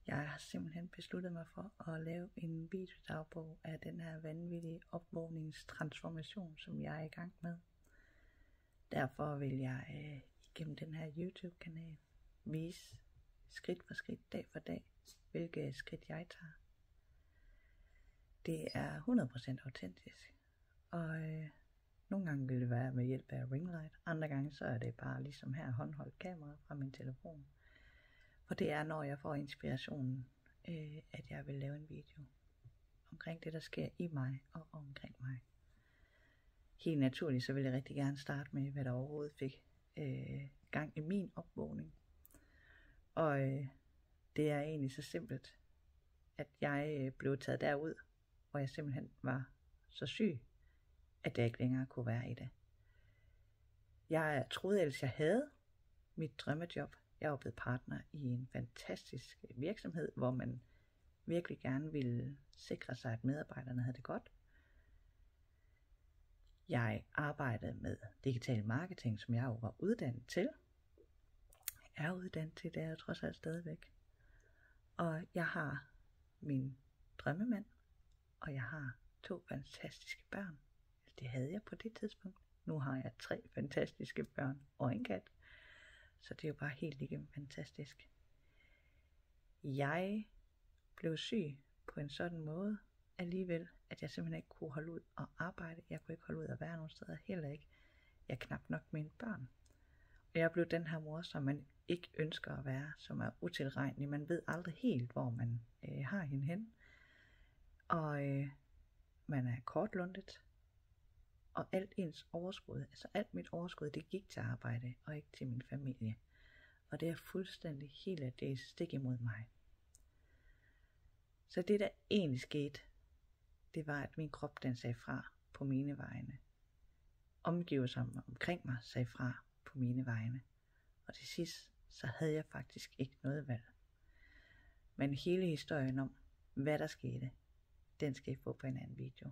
Jeg har simpelthen besluttet mig for at lave en videodagbog af den her vanvittige opvågningstransformation, som jeg er i gang med. Derfor vil jeg igennem den her YouTube-kanal vise skridt for skridt, dag for dag, hvilke skridt jeg tager. Det er 100% autentisk, og nogle gange vil det være med hjælp af ringlight, andre gange så er det bare ligesom her håndholdt kamera fra min telefon. For det er, når jeg får inspirationen, at jeg vil lave en video omkring det, der sker i mig og omkring mig. Helt naturligt, så vil jeg rigtig gerne starte med, hvad der overhovedet fik gang i min opvågning. Og det er egentlig så simpelt, at jeg blev taget derud, hvor jeg simpelthen var så syg, at jeg ikke længere kunne være i det. Jeg troede ellers, jeg havde mit drømmejob. Jeg var blevet partner i en fantastisk virksomhed, hvor man virkelig gerne ville sikre sig, at medarbejderne havde det godt. Jeg arbejdede med digital marketing, som jeg jo var uddannet til. Jeg er uddannet til det, er jeg trods alt stadigvæk. Og jeg har min drømmemand, og jeg har 2 fantastiske børn. Det havde jeg på det tidspunkt. Nu har jeg 3 fantastiske børn og en kat. Så det er jo bare helt igennem fantastisk. Jeg blev syg på en sådan måde alligevel, at jeg simpelthen ikke kunne holde ud at arbejde. Jeg kunne ikke holde ud at være nogen steder, heller ikke. Jeg knap nok mine børn. Og jeg blev den her mor, som man ikke ønsker at være, som er utilregnelig. Man ved aldrig helt, hvor man har hende hen. Og man er kortlundet. Og alt ens overskud, altså alt mit overskud, det gik til arbejde og ikke til min familie. Og det er fuldstændig helt af det stik imod mig. Så det der egentlig skete, det var at min krop den sagde fra på mine vegne. Omgivelserne omkring mig sagde fra på mine vegne. Og til sidst, så havde jeg faktisk ikke noget valg. Men hele historien om, hvad der skete, den skal I få på en anden video.